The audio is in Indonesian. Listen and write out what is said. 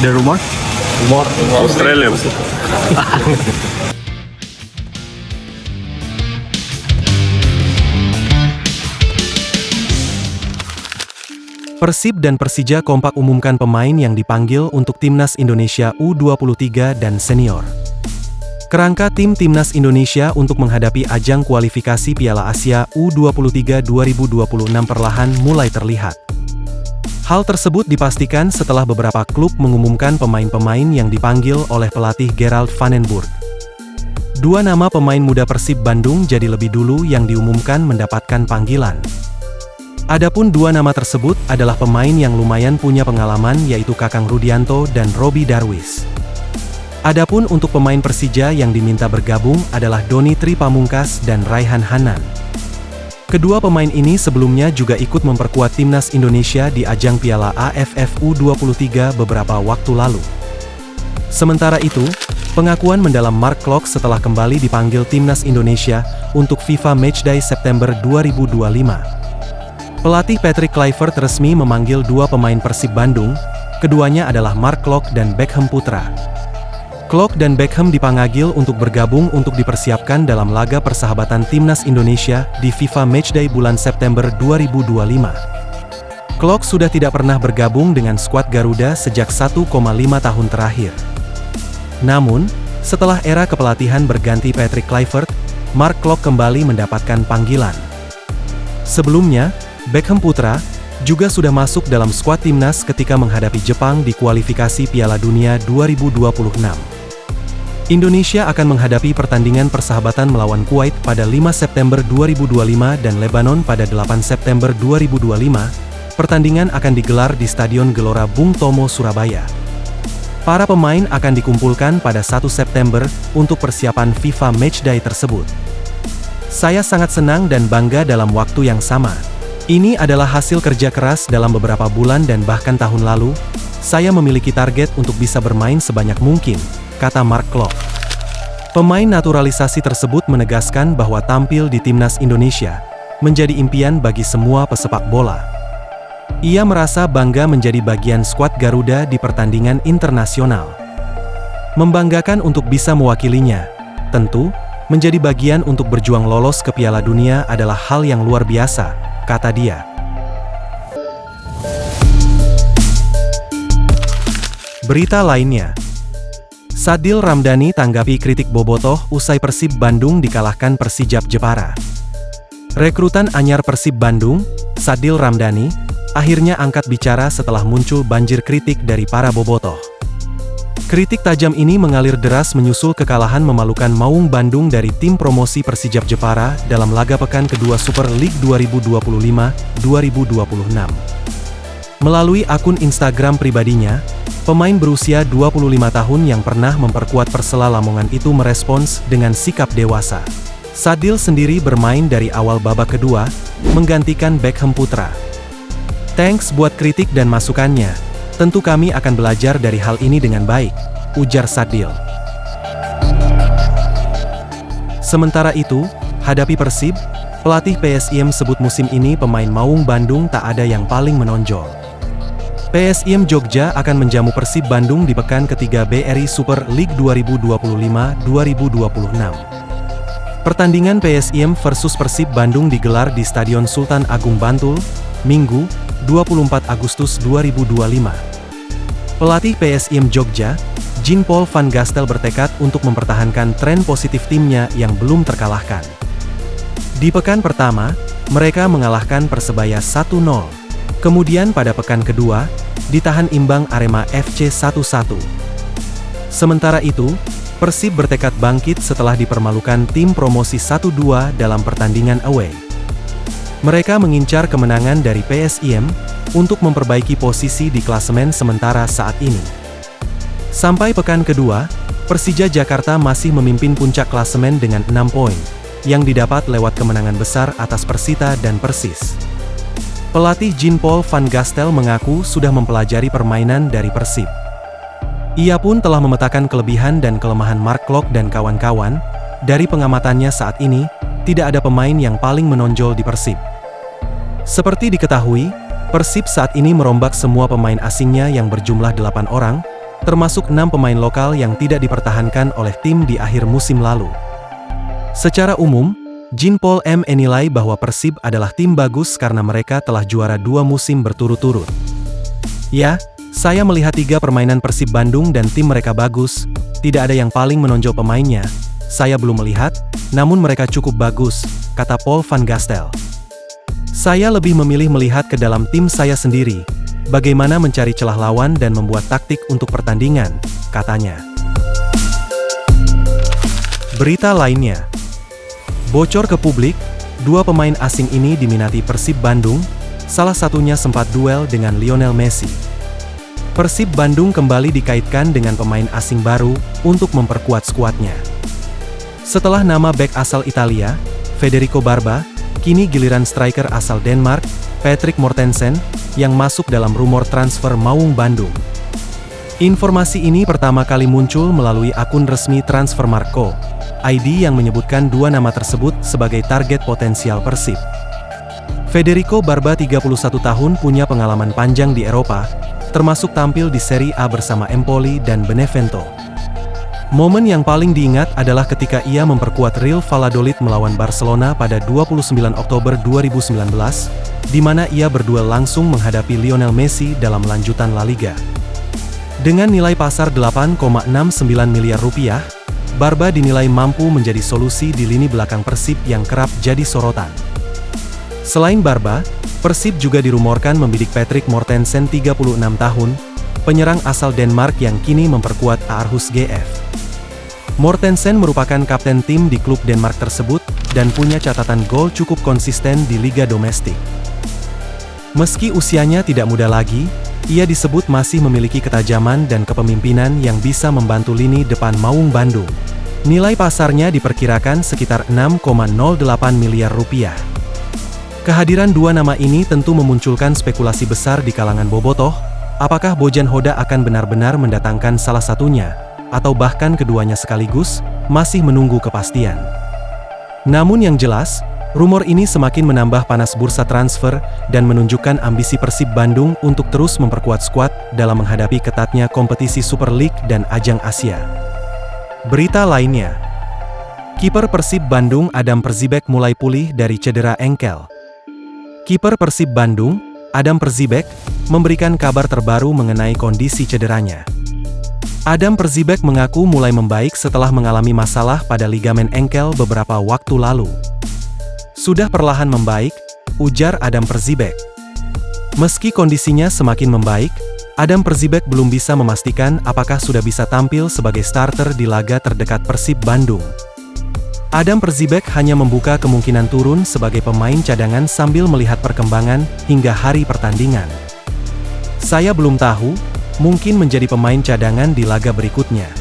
The rumor? Australia. Persib dan Persija kompak umumkan pemain yang dipanggil untuk Timnas Indonesia U23 dan Senior. Kerangka Timnas Indonesia untuk menghadapi ajang kualifikasi Piala Asia U23 2026 perlahan mulai terlihat. Hal tersebut dipastikan setelah beberapa klub mengumumkan pemain-pemain yang dipanggil oleh pelatih Gerald van den Burg. Dua nama pemain muda Persib Bandung jadi lebih dulu yang diumumkan mendapatkan panggilan. Adapun dua nama tersebut adalah pemain yang lumayan punya pengalaman, yaitu Kakang Rudianto dan Robby Darwish. Adapun untuk pemain Persija yang diminta bergabung adalah Doni Tripamungkas dan Raihan Hanan. Kedua pemain ini sebelumnya juga ikut memperkuat Timnas Indonesia di ajang Piala AFF U23 beberapa waktu lalu. Sementara itu, pengakuan mendalam Mark Klok setelah kembali dipanggil Timnas Indonesia untuk FIFA Matchday September 2025. Pelatih Patrick Kluivert resmi memanggil dua pemain Persib Bandung, keduanya adalah Mark Klok dan Beckham Putra. Klok dan Beckham dipanggil untuk bergabung untuk dipersiapkan dalam laga persahabatan Timnas Indonesia di FIFA Matchday bulan September 2025. Klok sudah tidak pernah bergabung dengan skuad Garuda sejak 1,5 tahun terakhir. Namun, setelah era kepelatihan berganti Patrick Kluivert, Mark Klok kembali mendapatkan panggilan. Sebelumnya, Beckham Putra juga sudah masuk dalam skuad timnas ketika menghadapi Jepang di kualifikasi Piala Dunia 2026. Indonesia akan menghadapi pertandingan persahabatan melawan Kuwait pada 5 September 2025 dan Lebanon pada 8 September 2025. Pertandingan akan digelar di Stadion Gelora Bung Tomo, Surabaya. Para pemain akan dikumpulkan pada 1 September untuk persiapan FIFA Matchday tersebut. Saya sangat senang dan bangga dalam waktu yang sama. Ini adalah hasil kerja keras dalam beberapa bulan dan bahkan tahun lalu. Saya memiliki target untuk bisa bermain sebanyak mungkin, kata Mark Klok. Pemain naturalisasi tersebut menegaskan bahwa tampil di Timnas Indonesia menjadi impian bagi semua pesepak bola. Ia merasa bangga menjadi bagian skuad Garuda di pertandingan internasional. Membanggakan untuk bisa mewakilinya. Tentu, menjadi bagian untuk berjuang lolos ke Piala Dunia adalah hal yang luar biasa, kata dia. Berita lainnya, Sadil Ramdhani tanggapi kritik Bobotoh usai Persib Bandung dikalahkan Persijap Jepara. Rekrutan anyar Persib Bandung, Sadil Ramdhani, akhirnya angkat bicara setelah muncul banjir kritik dari para Bobotoh. Kritik tajam ini mengalir deras menyusul kekalahan memalukan Maung Bandung dari tim promosi Persijap Jepara dalam laga pekan kedua Super League 2025-2026. Melalui akun Instagram pribadinya, pemain berusia 25 tahun yang pernah memperkuat Persela Lamongan itu merespons dengan sikap dewasa. Sadil sendiri bermain dari awal babak kedua, menggantikan Beckham Putra. "Thanks buat kritik dan masukannya. Tentu kami akan belajar dari hal ini dengan baik," ujar Sadil. Sementara itu, hadapi Persib, pelatih PSIM sebut musim ini pemain Maung Bandung tak ada yang paling menonjol. PSIM Jogja akan menjamu Persib Bandung di pekan ketiga BRI Super League 2025-2026. Pertandingan PSIM versus Persib Bandung digelar di Stadion Sultan Agung Bantul, Minggu, 24 Agustus 2025. Pelatih PSIM Jogja, Jean-Paul van Gastel bertekad untuk mempertahankan tren positif timnya yang belum terkalahkan. Di pekan pertama, mereka mengalahkan Persebaya 1-0. Kemudian pada pekan kedua, ditahan imbang Arema FC 1-1. Sementara itu, Persib bertekad bangkit setelah dipermalukan tim promosi 1-2 dalam pertandingan away. Mereka mengincar kemenangan dari PSIM untuk memperbaiki posisi di klasemen sementara saat ini. Sampai pekan kedua, Persija Jakarta masih memimpin puncak klasemen dengan 6 poin, yang didapat lewat kemenangan besar atas Persita dan Persis. Pelatih Jean-Paul van Gastel mengaku sudah mempelajari permainan dari Persib. Ia pun telah memetakan kelebihan dan kelemahan Mark Klok dan kawan-kawan. Dari pengamatannya saat ini, tidak ada pemain yang paling menonjol di Persib. Seperti diketahui, Persib saat ini merombak semua pemain asingnya yang berjumlah 8 orang, termasuk 6 pemain lokal yang tidak dipertahankan oleh tim di akhir musim lalu. Secara umum, Jean Paul menilai bahwa Persib adalah tim bagus karena mereka telah juara 2 musim berturut-turut. Ya, saya melihat 3 permainan Persib Bandung dan tim mereka bagus, tidak ada yang paling menonjol pemainnya, saya belum melihat, namun mereka cukup bagus, kata Paul van Gastel. Saya lebih memilih melihat ke dalam tim saya sendiri, bagaimana mencari celah lawan dan membuat taktik untuk pertandingan, katanya. Berita lainnya. Bocor ke publik, 2 pemain asing ini diminati Persib Bandung, salah satunya sempat duel dengan Lionel Messi. Persib Bandung kembali dikaitkan dengan pemain asing baru untuk memperkuat skuadnya. Setelah nama bek asal Italia, Federico Barba, kini giliran striker asal Denmark, Patrick Mortensen, yang masuk dalam rumor transfer Maung Bandung. Informasi ini pertama kali muncul melalui akun resmi Transfermarkt ID yang menyebutkan 2 nama tersebut sebagai target potensial Persib. Federico Barba 31 tahun punya pengalaman panjang di Eropa, termasuk tampil di Serie A bersama Empoli dan Benevento. Momen yang paling diingat adalah ketika ia memperkuat Real Valladolid melawan Barcelona pada 29 Oktober 2019, di mana ia berduel langsung menghadapi Lionel Messi dalam lanjutan La Liga. Dengan nilai pasar 8,69 miliar rupiah, Barba dinilai mampu menjadi solusi di lini belakang Persib yang kerap jadi sorotan. Selain Barba, Persib juga dirumorkan membidik Patrick Mortensen 36 tahun, penyerang asal Denmark yang kini memperkuat Aarhus GF. Mortensen merupakan kapten tim di klub Denmark tersebut, dan punya catatan gol cukup konsisten di liga domestik. Meski usianya tidak muda lagi, ia disebut masih memiliki ketajaman dan kepemimpinan yang bisa membantu lini depan Maung Bandung. Nilai pasarnya diperkirakan sekitar 6,08 miliar rupiah. Kehadiran 2 nama ini tentu memunculkan spekulasi besar di kalangan bobotoh, apakah Bojan Hoda akan benar-benar mendatangkan salah satunya, atau bahkan keduanya sekaligus, masih menunggu kepastian. Namun yang jelas, rumor ini semakin menambah panas bursa transfer dan menunjukkan ambisi Persib Bandung untuk terus memperkuat skuad dalam menghadapi ketatnya kompetisi Super League dan ajang Asia. Berita lainnya. Kiper Persib Bandung Adam Perzibek mulai pulih dari cedera engkel. Kiper Persib Bandung, Adam Perzibek, memberikan kabar terbaru mengenai kondisi cederanya. Adam Perzibek mengaku mulai membaik setelah mengalami masalah pada ligamen engkel beberapa waktu lalu. Sudah perlahan membaik, ujar Adam Perzibek. Meski kondisinya semakin membaik, Adam Perzibek belum bisa memastikan apakah sudah bisa tampil sebagai starter di laga terdekat Persib Bandung. Adam Perzibek hanya membuka kemungkinan turun sebagai pemain cadangan sambil melihat perkembangan hingga hari pertandingan. Saya belum tahu, mungkin menjadi pemain cadangan di laga berikutnya.